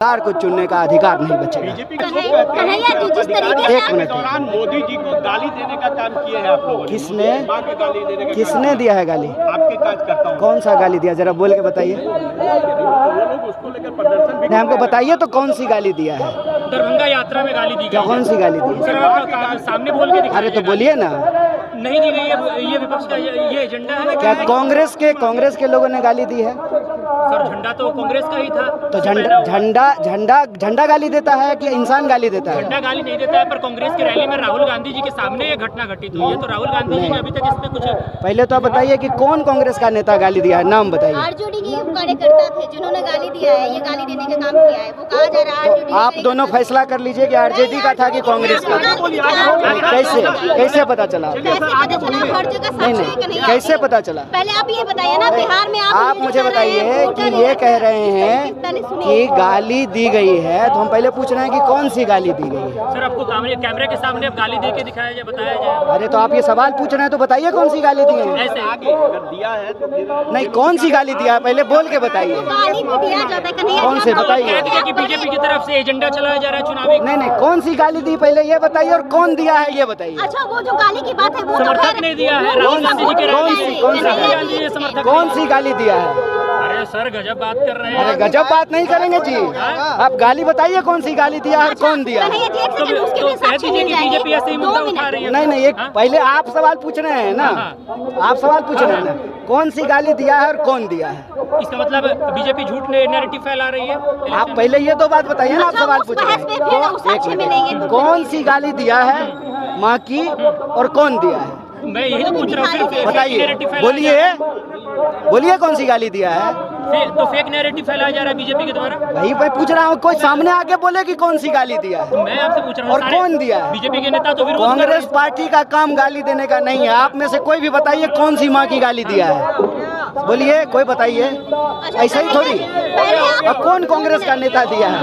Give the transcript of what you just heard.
सरकार को चुनने का अधिकार नहीं बचेगा। एक मिनट, मोदी जी को गाली देने का काम किए हैं आप लोगों ने। किसने मां के गाली देने का किसने दिया है गाली? आपके कार्यकर्ताओं ने। कौन सा गाली दिया, जरा बोल के बताइए। वो लोग उसको लेकर प्रदर्शन भी नहीं, हमको बताइए तो कौन सी गाली दिया है? दरभंगा यात्रा में गाली दी क्या, गई कौन सी गाली दी? सर आप सामने बोल के दिखाइए। अरे तो बोलिए ना। नहीं दी गई है, ये विपक्ष का ये एजेंडा है। क्या कांग्रेस के लोगों ने गाली दी है? सर झंडा तो कांग्रेस का ही था। तो झंडा गाली देता है कि इंसान गाली देता है? झंडा गाली नहीं देता है, पर कांग्रेस की रैली में राहुल गांधी जी के सामने ये घटना घटित हुई है। तो राहुल गांधी जी ने अभी तक इसमें कुछ पहले तो आप बताइए कि कौन कांग्रेस का नेता गाली दिया है, नाम बताइए। आरजेडी के कार्यकर्ता थे जिन्होंने गाली दिया है, ये गाली देने का काम किया है। वो कहा जा रहा है तो आप दोनों फैसला कर लीजिए कि आरजेडी का था कि कांग्रेस का। कैसे पता चला? नहीं, कैसे पता चला? पहले आप ये बताइए ना, बिहार में आप मुझे बताइए कि ये कह रहे हैं कि गाली दी गई है, तो हम पहले पूछ रहे हैं कि कौन सी गाली दी गई है। सर आपको कैमरे के सामने अब गाली दे के दिखाया जाए, बताया जाए। अरे तो आप ये सवाल पूछ रहे हैं तो बताइए कौन सी गाली दी है। ऐसे अगर दिया है तो फिर नहीं, कौन सी गाली दिया है पहले बोल के बताइए। गाली भी दिया जाता है कन्हैया कौन से बताइए? कह दिया कि बीजेपी की तरफ से एजेंडा चलाया जा रहा है चुनावी। नहीं, कौन सी गाली दी पहले ये बताइए, और कौन दिया है ये बताइए। अच्छा, वो जो गाली की बात है वो तो समर्थक ने दिया है, राहुल गांधी जी के समर्थक। कौन सी गाली दिया है? अरे सर गजब बात कर रहे हैं। अरे गजब बात नहीं करेंगे जी, आप गाली बताइए कौन सी गाली दिया है, कौन दिया है। तो कह दीजिए कि बीजेपी ऐसे ही मुद्दा उठा रही है। नहीं, एक पहले आप सवाल पूछ रहे हैं ना, आप सवाल पूछ रहे हैं ना, कौन सी गाली दिया है और कौन दिया है। इसका मतलब बीजेपी झूठ नैरेटिव फैला रही है। आप पहले ये तो बात बताइए ना, आप सवाल पूछ रहे हैं। एक मिनट, कौन सी गाली दिया है माँ की और कौन दिया है? मैं यही तो पूछ रहा हूँ। बताइए, बोलिए कौन सी गाली दिया है। तो फेक नैरेटिव फैलाया जा रहा है बीजेपी के द्वारा। वही मैं पूछ रहा हूँ, कोई सामने आके बोले कि कौन सी गाली दिया है। मैं आपसे पूछ रहा हूँ और कौन दिया है? बीजेपी के नेता तो विरोध कर रहे कांग्रेस पार्टी का काम गाली देने का नहीं है। आप में से कोई भी बताइए कौन सी माँ की गाली दिया है, बोलिए, कोई बताइए। ऐसा ही थोड़ी, अब कौन कांग्रेस का नेता दिया है?